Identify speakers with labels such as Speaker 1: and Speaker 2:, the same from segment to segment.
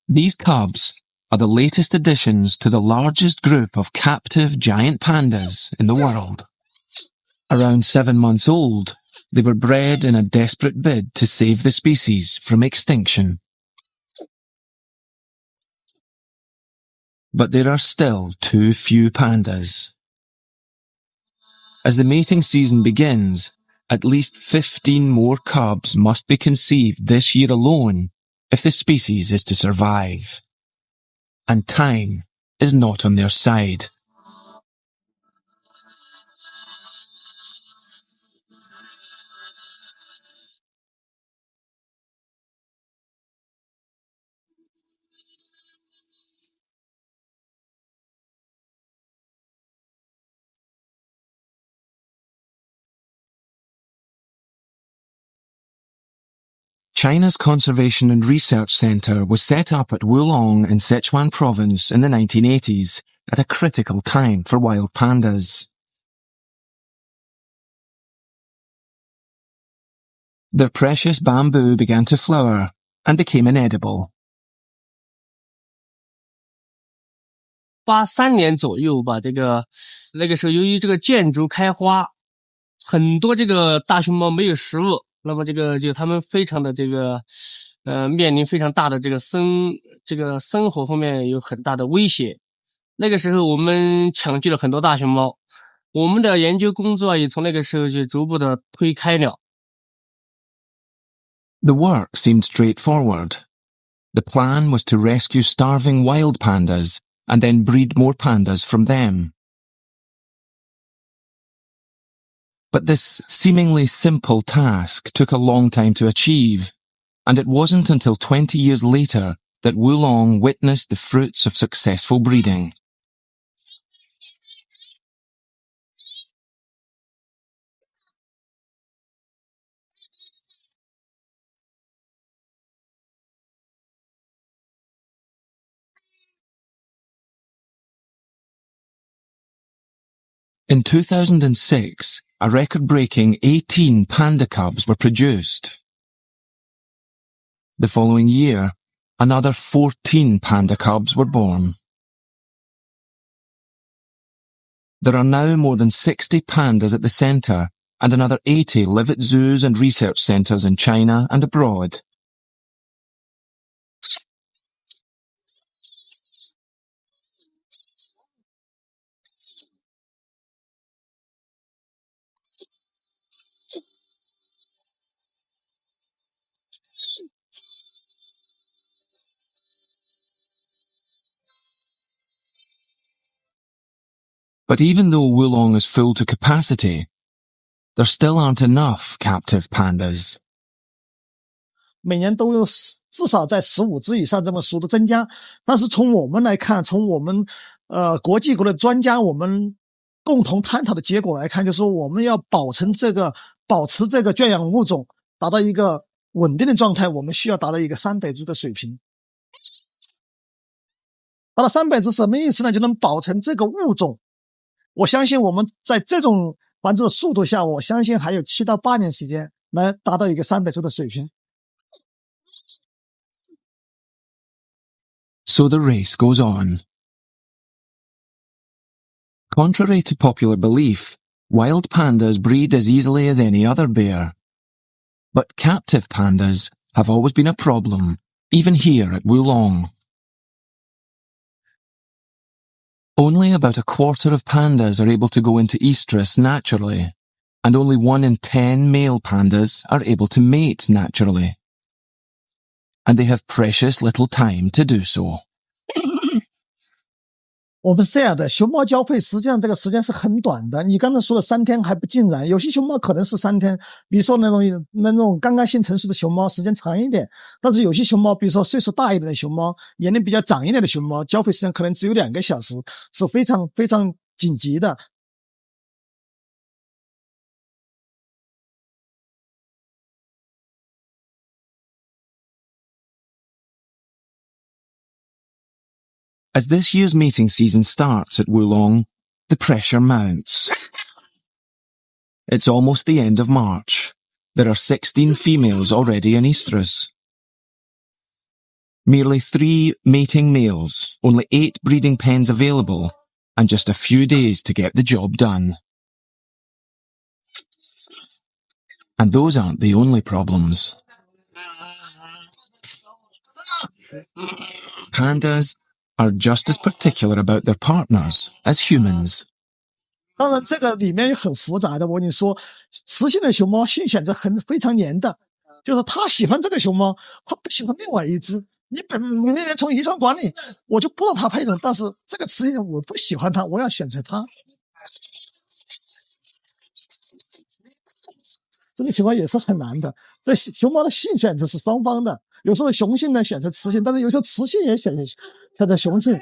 Speaker 1: These cubs are the latest additions to the largest group of captive giant pandas in the world. Around 7 months old, they were bred in a desperate bid to save the species from extinction. But there are still too few pandas. As the mating season begins, at least 15 more cubs must be conceived this year alone if the species is to survive. And time is not on their side. China's Conservation and Research Centre was set up at Wulong in Sichuan Province in the 1980s at a critical time for wild pandas. Their precious bamboo began to flower and became inedible.
Speaker 2: 83年左右吧，那个时候由于这个箭竹开花，很多这个大熊猫没有食物，那么就它们非常的面临非常大的这个生活方面有很大的威胁。那个时候我们抢救了很多大熊猫，我们的研究工作也从那个时候就逐步的推开了。
Speaker 1: The work seemed straightforward. The plan was to rescue starving wild pandas and then breed more pandas from them. But this seemingly simple task took a long time to achieve, and it wasn't until 20 years later that Wulong witnessed the fruits of successful breeding. In 2006, a record-breaking 18 panda cubs were produced. The following year, another 14 panda cubs were born. There are now more than 60 pandas at the centre, and another 80 live at zoos and research centres in China and abroad. But even though Wulong is full to capacity, there still aren't enough captive pandas.
Speaker 3: 每年都有至少在15只以上这么数的增加，但是从我们来看，从我们国际的专家我们共同探讨的结果来看，就是说我们要保持这个圈养物种达到一个稳定的状态，我们需要达到一个300只的水平。达到300只什么意思呢？就能保存这个物种。我相信我们在这种繁殖的速度下，我相信还有7到8年时间来达到一个300只的水平。
Speaker 1: So the race goes on. Contrary to popular belief, wild pandas breed as easily as any other bear. But captive pandas have always been a problem, even here at Wulong. Only about a quarter of pandas are able to go into estrus naturally, and only 1 in 10 male pandas are able to mate naturally. And they have precious little time to do so.
Speaker 3: 我们是这样的，熊猫交配实际上这个时间是很短的。你刚才说的3天还不尽然，有些熊猫可能是3天，比如说那种刚刚性成熟的熊猫时间长一点，但是有些熊猫，比如说岁数大一点的熊猫，年龄比较长一点的熊猫，交配时间可能只有2个小时，是非常非常紧急的。
Speaker 1: As this year's mating season starts at Wulong, the pressure mounts. It's almost the end of March. There are 16 females already in estrus. Merely 3 mating males, only 8 breeding pens available, and just a few days to get the job done. And those aren't the only problems. Pandas are just as particular about their partners as humans.
Speaker 3: 当然，这个里面也很复杂的。我跟你说，雌性的熊猫性选择非常黏的，就是它喜欢这个熊猫，它不喜欢另外一只。你那边从遗传管理，我就不让它配种，但是这个雌性我不喜欢它，我要选择它。这个情况也是很难的。这熊猫的性选择是双方的，有时候雄性呢选择雌性，但是有时候雌性也选择雄性。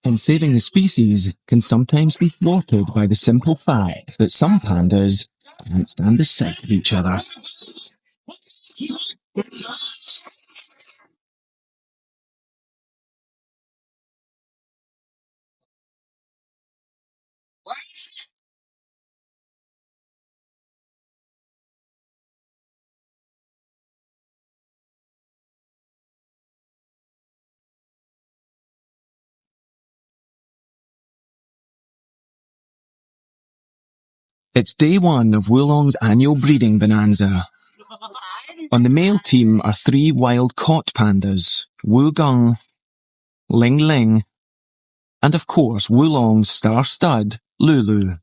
Speaker 1: And saving the species can sometimes be thwarted by the simple fact that some pandas can't stand the sight of each other. It's day 1 of Wulong's annual breeding bonanza. On the male team are 3 wild caught pandas, Wulong, Ling Ling, and of course Wulong's star stud, Lulu.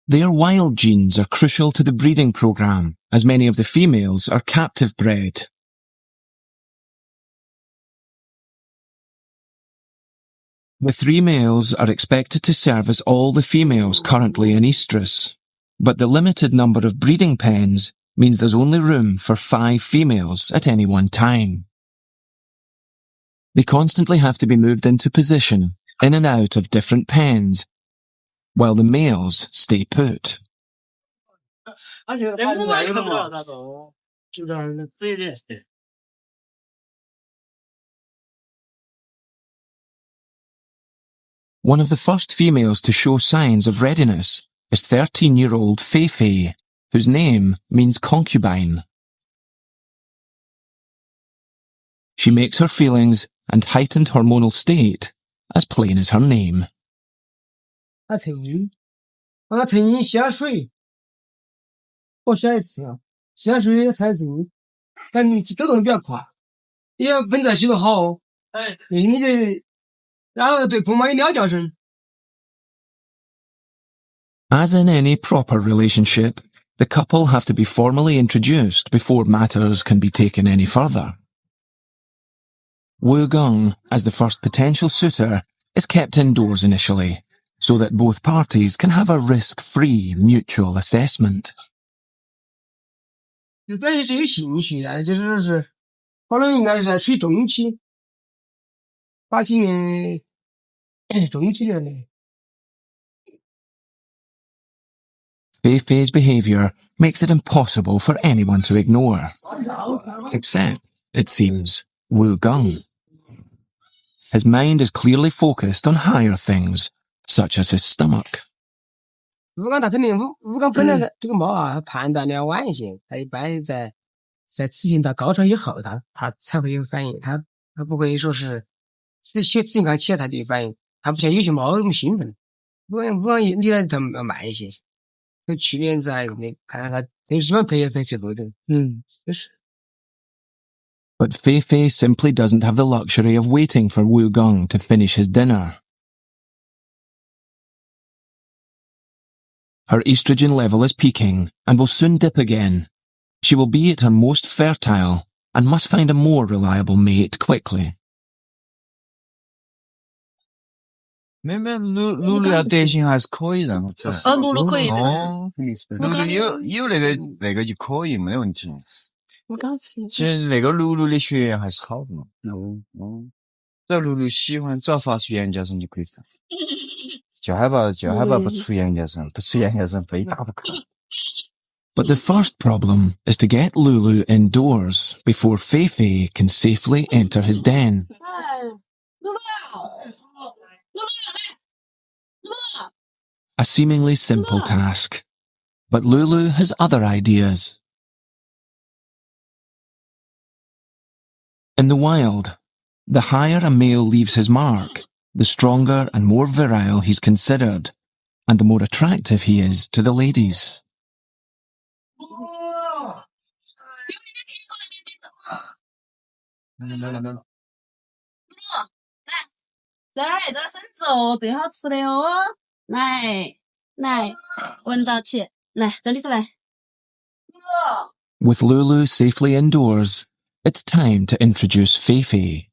Speaker 1: Their wild genes are crucial to the breeding program, as many of the females are captive bred. The 3 males are expected to service all the females currently in estrus, but the limited number of breeding pens means there's only room for 5 females at any one time. They constantly have to be moved into position, in and out of different pens, while the males stay put. One of the first females to show signs of readiness is 13-year-old Fei, whose name means concubine. She makes her feelings and heightened hormonal state as plain as her name.
Speaker 2: 它成鹰，它成鹰下水，我下一次啊，下水才成鹰，但走动比较快，也要本在洗得好，你得，然后对碰嘛有鸟叫声。
Speaker 1: As in any proper relationship, the couple have to be formally introduced before matters can be taken any further. Wu Geng, as the first potential suitor, is kept indoors initially, so that both parties can have a risk-free mutual assessment.
Speaker 2: 就表现是有兴趣的，就是可能应该是在处于中期，8几年中期的。
Speaker 1: Fei's behaviour makes it impossible for anyone to ignore. Except, it seems, Wu Geng. His mind is clearly focused on higher things, such as his stomach.
Speaker 2: 吴刚他肯定吴刚本来这个猫啊，它判断的晚一些，它一般在雌性到高潮以后，它才会有反应，它不会说是雌性刚起来它就有反应，它不像有些猫那么兴奋。吴刚你来它慢一些，这区别在那看它最喜欢陪最后的，就是。
Speaker 1: But Fei simply doesn't have the luxury of waiting for Wu Geng to finish his dinner. Her estrogen level is peaking and will soon dip again. She will be at her most fertile and must find a more reliable mate quickly.
Speaker 4: 妹妹，露露要得行还是可以让我走。
Speaker 5: 露露可以的。
Speaker 4: 露露有那个就可以，没问题。
Speaker 5: 我刚
Speaker 4: 其实那个露露的血缘还是好的嘛。只要露露喜欢，只要发出羊叫声就可以放。就害怕不出羊叫声，不出羊叫声非打不可。
Speaker 1: But the first problem is to get Lulu indoors before Fei can safely enter his den. A seemingly simple task, but Lulu has other ideas. In the wild, the higher a male leaves his mark, the stronger and more virile he's considered, and the more attractive he is to the ladies.
Speaker 5: No. 在这儿，这生子哦，最好吃的哦。来，闻到起，来，这里头来。
Speaker 1: With Lulu safely indoors, it's time to introduce Feifei.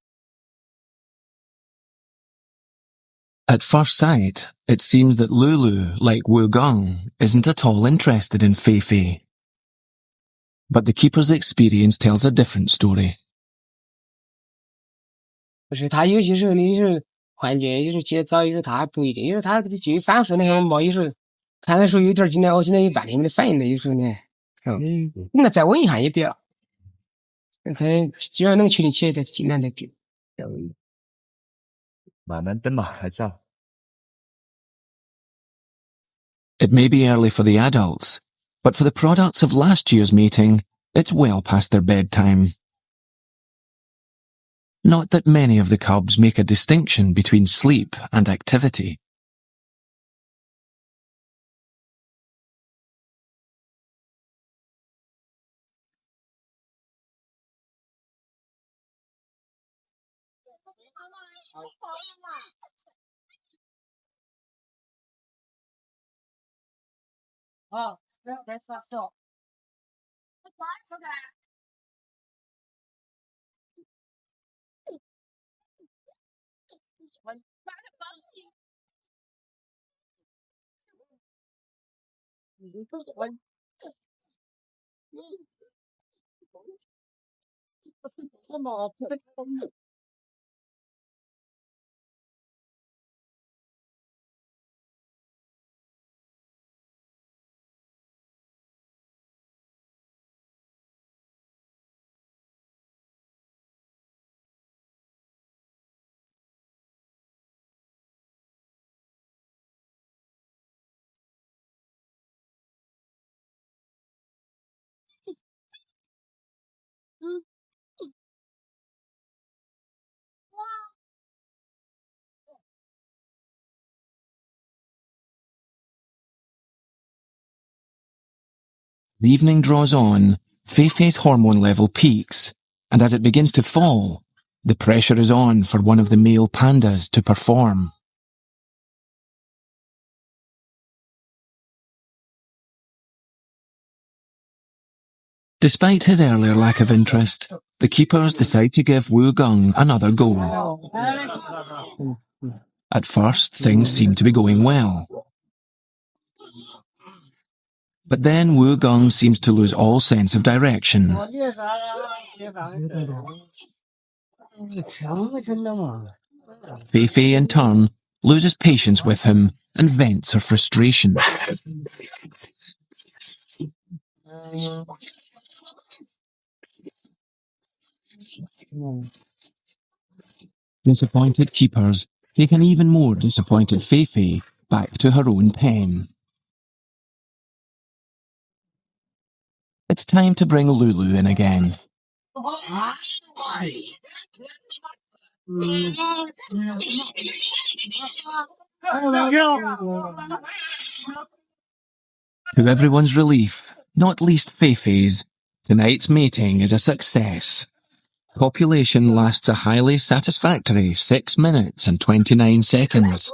Speaker 1: At first sight, it seems that Lulu, like Wu Gong, isn't at all interested in Feifei. But the keeper's experience tells a different story.
Speaker 6: 不是他有些时候你是幻觉，有时候起得早，有时候他还不一定，有时候他就3岁那会儿嘛，有时候看的时候有点进来，今天有半天没得反应的，有时候呢，那再稳一下也不要，看只要能确定起来的，尽量的给。
Speaker 4: 慢慢等嘛，还早。
Speaker 1: It may be early for the adults, but for the products of last year's mating, it's well past their bedtime. Not that many of the cubs make a distinction between sleep and activity. The evening draws on, Feifei's hormone level peaks, and as it begins to fall, the pressure is on for one of the male pandas to perform. Despite his earlier lack of interest, the keepers decide to give Wu Gong another go. At first, things seem to be going well. But then Wu Gong seems to lose all sense of direction. Feifei, in turn, loses patience with him and vents her frustration. Disappointed keepers take an even more disappointed Feifei back to her own pen. It's time to bring Lulu in again. To everyone's relief, not least Feifei's, tonight's mating is a success. Copulation lasts a highly satisfactory 6 minutes and 29 seconds.